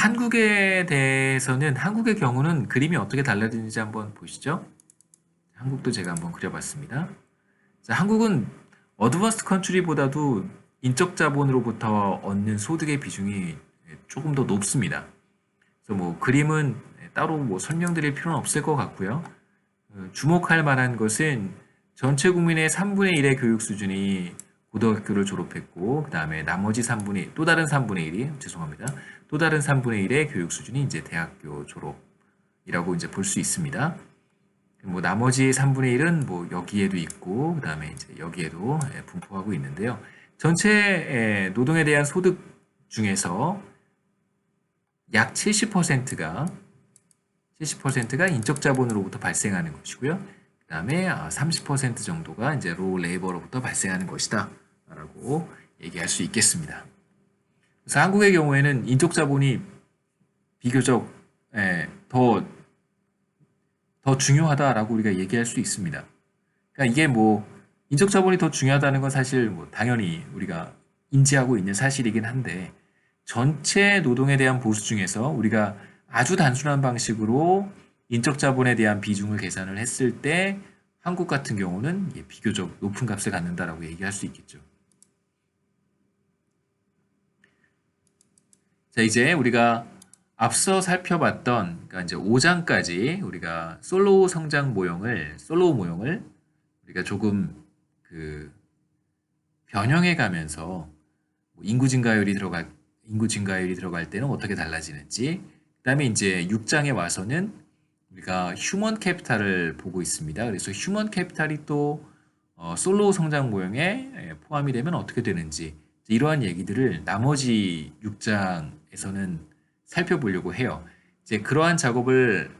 한국에 대해서는 한국의 경우는 그림이 어떻게 달라지는지 한번 보시죠. 한국도 제가 한번 그려봤습니다. 자, 한국은 어드밴스드 컨트리보다도 인적 자본으로부터 얻는 소득의 비중이 조금 더 높습니다. 그래서 뭐 그림은 따로 뭐 설명드릴 필요는 없을 것 같고요. 주목할 만한 것은 전체 국민의 3분의 1의 교육 수준이 고등학교를 졸업했고, 그 다음에 나머지 3분의, 또 다른 3분의 1이, 죄송합니다. 또 다른 3분의 1의 교육 수준이 이제 대학교 졸업이라고 이제 볼 수 있습니다. 뭐 나머지 3분의 1은 뭐 여기에도 있고, 그 다음에 이제 여기에도 분포하고 있는데요. 전체 노동에 대한 소득 중에서 약 70%가 인적 자본으로부터 발생하는 것이고요. 그 다음에 30% 정도가 이제 로우 레이버로부터 발생하는 것이다 라고 얘기할 수 있겠습니다. 그래서 한국의 경우에는 인적 자본이 비교적 더 중요하다라고 우리가 얘기할 수 있습니다. 그러니까 이게 뭐 인적 자본이 더 중요하다는 건 사실 뭐 당연히 우리가 인지하고 있는 사실이긴 한데, 전체 노동에 대한 보수 중에서 우리가 아주 단순한 방식으로 인적 자본에 대한 비중을 계산을 했을 때 한국 같은 경우는 비교적 높은 값을 갖는다라고 얘기할 수 있겠죠. 자, 이제 우리가 앞서 살펴봤던, 그러니까 이제 5장까지 우리가 솔로우 모형을 우리가 조금 변형해 가면서 인구 증가율이 들어갈 때는 어떻게 달라지는지, 그 다음에 이제 6장에 와서는 우리가 휴먼 캐피탈을 보고 있습니다. 그래서 휴먼 캐피탈이 또 솔로우 성장 모형에 포함이 되면 어떻게 되는지, 이러한 얘기들을 나머지 6장에서는 살펴보려고 해요. 이제 그러한 작업을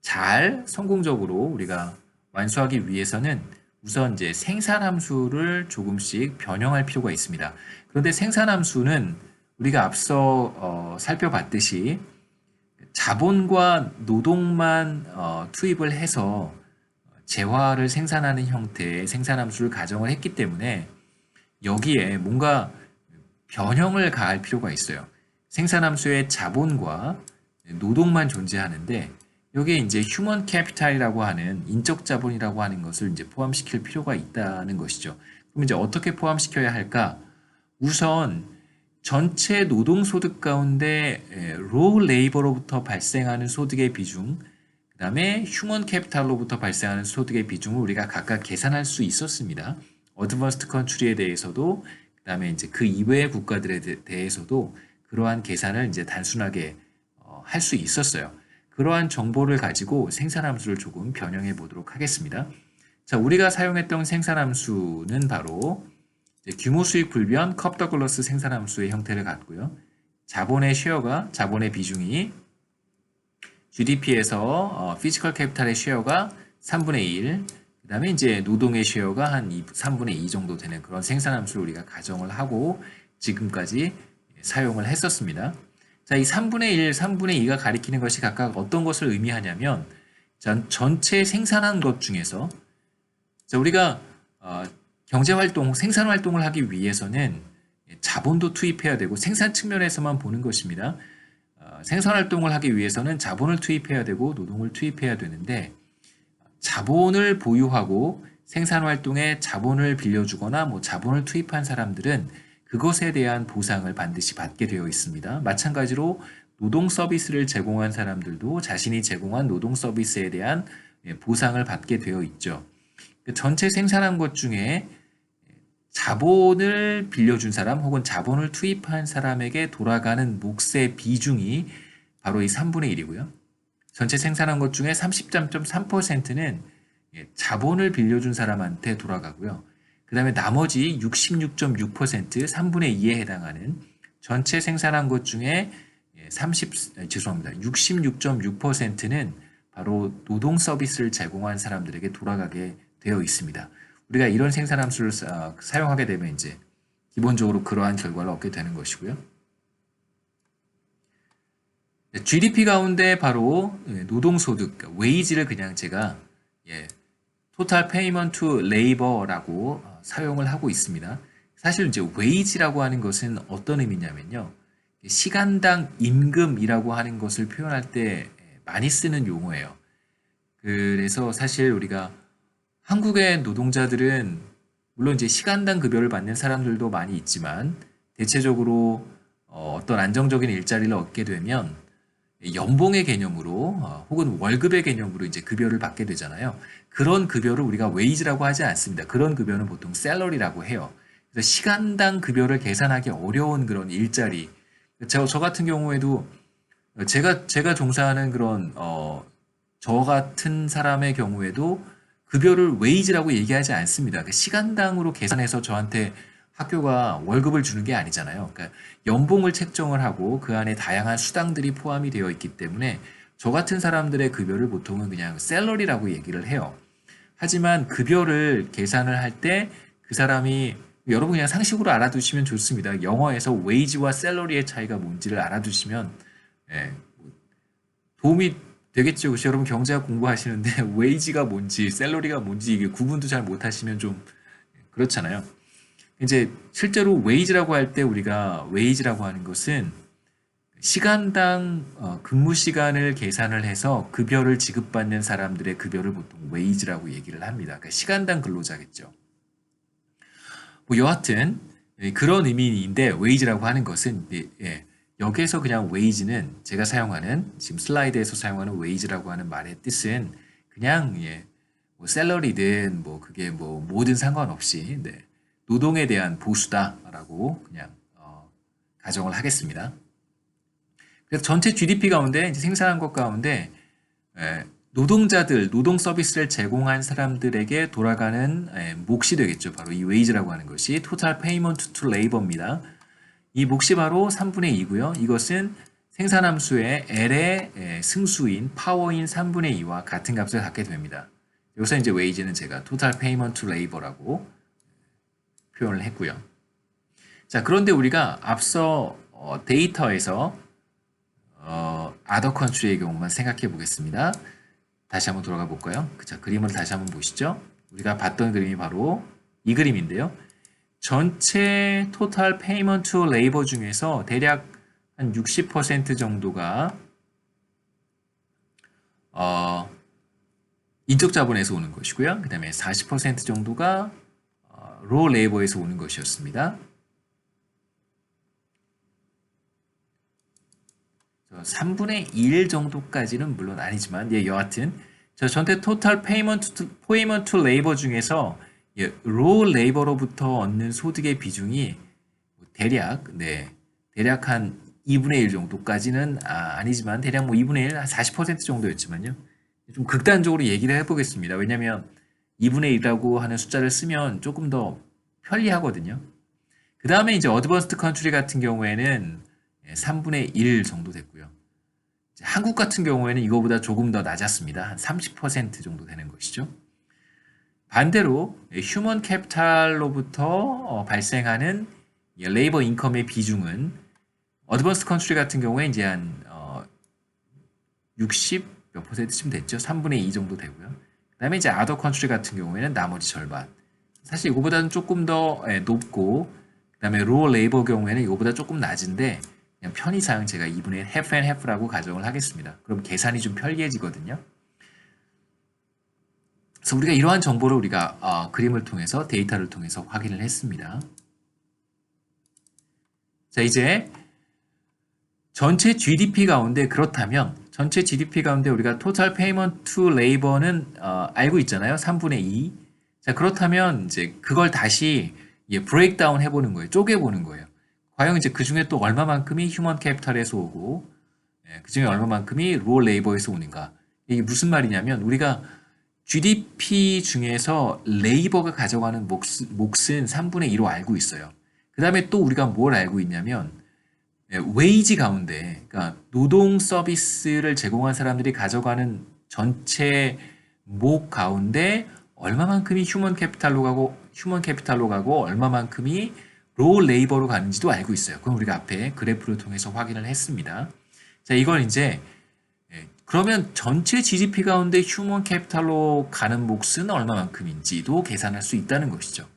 잘 성공적으로 우리가 완수하기 위해서는 우선 이제 생산함수를 조금씩 변형할 필요가 있습니다. 그런데 생산함수는 우리가 앞서 살펴봤듯이 자본과 노동만 투입을 해서 재화를 생산하는 형태의 생산함수를 가정을 했기 때문에 여기에 뭔가 변형을 가할 필요가 있어요. 생산함수의 자본과 노동만 존재하는데 여기에 이제 휴먼 캐피탈이라고 하는 인적 자본이라고 하는 것을 이제 포함시킬 필요가 있다는 것이죠. 그럼 이제 어떻게 포함시켜야 할까? 우선 전체 노동 소득 가운데 로우 레이버로부터 발생하는 소득의 비중, 그 다음에 휴먼 캐피탈로부터 발생하는 소득의 비중을 우리가 각각 계산할 수 있었습니다. 어드밴스드 컨트리에 대해서도, 그 다음에 이제 그 이외의 국가들에 대해서도 그러한 계산을 이제 단순하게 할 수 있었어요. 그러한 정보를 가지고 생산함수를 조금 변형해 보도록 하겠습니다. 자, 우리가 사용했던 생산함수는 바로 규모 수익 불변 컵더글러스 생산함수의 형태를 갖고요. 자본의 비중이 GDP에서 피지컬 캐피탈의 쉐어가 3분의 1, 그 다음에 이제 노동의 쉐어가 한 3분의 2 정도 되는 그런 생산함수를 우리가 가정을 하고 지금까지 사용을 했었습니다. 자, 이 3분의 1, 3분의 2가 가리키는 것이 각각 어떤 것을 의미하냐면, 전체 생산한 것 중에서, 자, 우리가 경제활동, 생산활동을 하기 위해서는 자본도 투입해야 되고 생산 측면에서만 보는 것입니다. 생산활동을 하기 위해서는 자본을 투입해야 되고 노동을 투입해야 되는데, 자본을 보유하고 생산활동에 자본을 빌려주거나 뭐 자본을 투입한 사람들은 그것에 대한 보상을 반드시 받게 되어 있습니다. 마찬가지로 노동 서비스를 제공한 사람들도 자신이 제공한 노동 서비스에 대한 보상을 받게 되어 있죠. 전체 생산한 것 중에 자본을 빌려준 사람 혹은 자본을 투입한 사람에게 돌아가는 몫의 비중이 바로 이 3분의 1이고요. 전체 생산한 것 중에 30.3%는 자본을 빌려준 사람한테 돌아가고요. 그 다음에 나머지 66.6%, 3분의 2에 해당하는 전체 생산한 것 중에 66.6%는 바로 노동 서비스를 제공한 사람들에게 돌아가게 되어 있습니다. 우리가 이런 생산함수를 사용하게 되면 이제 기본적으로 그러한 결과를 얻게 되는 것이고요. GDP 가운데 바로 노동소득, 웨이지를 그냥 제가 Total Payment to Labor라고 사용을 하고 있습니다. 사실 이제 웨이지라고 하는 것은 어떤 의미냐면요. 시간당 임금이라고 하는 것을 표현할 때 많이 쓰는 용어예요. 그래서 사실 우리가 한국의 노동자들은 물론 이제 시간당 급여를 받는 사람들도 많이 있지만 대체적으로 어떤 안정적인 일자리를 얻게 되면 연봉의 개념으로 혹은 월급의 개념으로 이제 급여를 받게 되잖아요. 그런 급여를 우리가 웨이지라고 하지 않습니다. 그런 급여는 보통 셀러리라고 해요. 그래서 시간당 급여를 계산하기 어려운 그런 일자리. 저 같은 경우에도 제가 종사하는 그런 저 같은 사람의 경우에도 급여를 웨이지라고 얘기하지 않습니다. 그 시간당으로 계산해서 저한테 학교가 월급을 주는 게 아니잖아요. 그러니까 연봉을 책정을 하고 그 안에 다양한 수당들이 포함이 되어 있기 때문에 저 같은 사람들의 급여를 보통은 그냥 셀러리라고 얘기를 해요. 하지만 급여를 계산을 할 때 그 사람이 여러분 그냥 상식으로 알아두시면 좋습니다. 영어에서 웨이지와 셀러리의 차이가 뭔지를 알아두시면 예, 도움이 되겠죠. 그래서 여러분 경제학 공부하시는데 웨이지가 뭔지 셀러리가 뭔지 이게 구분도 잘 못하시면 좀 그렇잖아요. 이제 실제로 웨이지라고 할 때 우리가 웨이지라고 하는 것은 시간당 근무 시간을 계산을 해서 급여를 지급받는 사람들의 급여를 보통 웨이지라고 얘기를 합니다. 그러니까 시간당 근로자겠죠. 뭐 여하튼 그런 의미인데 웨이지라고 하는 것은 여기에서 그냥 웨이지는 제가 사용하는 지금 슬라이드에서 사용하는 웨이지라고 하는 말의 뜻은 그냥 뭐 셀러리든 뭐 그게 뭐 뭐든 상관없이 노동에 대한 보수다라고 그냥 가정을 하겠습니다. 그래서 전체 GDP 가운데 이제 생산한 것 가운데 노동자들, 노동 서비스를 제공한 사람들에게 돌아가는 몫이 되겠죠. 바로 이 웨이지라고 하는 것이 Total Payment to Labor입니다. 이 몫이 바로 3분의 2고요. 이것은 생산함수의 L의 승수인 파워인 3분의 2와 같은 값을 갖게 됩니다. 여기서 이제 웨이지는 제가 Total Payment to Labor라고 표현을 했고요. 자, 그런데 우리가 앞서 데이터에서 other country의 경우만 생각해 보겠습니다. 다시 한번 돌아가 볼까요? 자, 그림을 다시 한번 보시죠. 우리가 봤던 그림이 바로 이 그림인데요. 전체 토탈 페이먼트 레이버 중에서 대략 한 60% 정도가 인적 자본에서 오는 것이고요. 그 다음에 40% 정도가 로 레이버에서 오는 것이었습니다. 3분의 1 정도까지는 물론 아니지만 여하튼 전체 토탈 페이먼트 레이버 중에서 로 레이버로부터 얻는 소득의 비중이 대략 한 2분의 1 정도까지는 아니지만 대략 뭐 2분의 1, 한 40% 정도였지만요. 좀 극단적으로 얘기를 해보겠습니다. 왜냐하면 2분의 1이라고 하는 숫자를 쓰면 조금 더 편리하거든요. 그 다음에 이제 어드밴스드 컨트리 같은 경우에는 3분의 1 정도 됐고요. 한국 같은 경우에는 이거보다 조금 더 낮았습니다. 한 30% 정도 되는 것이죠. 반대로 휴먼 캐피탈로부터 발생하는 레이버 인컴의 비중은 어드밴스드 컨트리 같은 경우에 이제 한 60 몇 %쯤 됐죠. 3분의 2 정도 되고요. 그 다음에 이제 아더 컨트리 같은 경우에는 나머지 절반. 사실 이거보다는 조금 더 높고 그 다음에 로어 레이버 경우에는 이거보다 조금 낮은데 그냥 편의상 제가 2분의 1 half and half라고 가정을 하겠습니다. 그럼 계산이 좀 편리해지거든요. 그래서 우리가 이러한 정보를 우리가 그림을 통해서 데이터를 통해서 확인을 했습니다. 자, 이제 전체 GDP 가운데 그렇다면 전체 GDP 가운데 우리가 Total Payment to Labor는 알고 있잖아요. 3분의 2. 자, 그렇다면 이제 그걸 다시 브레이크다운 해보는 거예요. 쪼개보는 거예요. 과연 이제 그 중에 또 얼마만큼이 휴먼 캐피탈에서 오고 그 중에 얼마만큼이 로 레이버에서 오는가. 이게 무슨 말이냐면 우리가 GDP 중에서 레이버가 가져가는 몫은 3분의 2로 알고 있어요. 그 다음에 또 우리가 뭘 알고 있냐면 웨이지 가운데, 그러니까 노동 서비스를 제공한 사람들이 가져가는 전체 목 가운데 얼마만큼이 휴먼 캐피탈로 가고 얼마만큼이 로 레이버로 가는지도 알고 있어요. 그럼 우리가 앞에 그래프를 통해서 확인을 했습니다. 자, 이걸 이제 그러면 전체 GDP 가운데 휴먼 캐피탈로 가는 몫은 얼마만큼인지도 계산할 수 있다는 것이죠.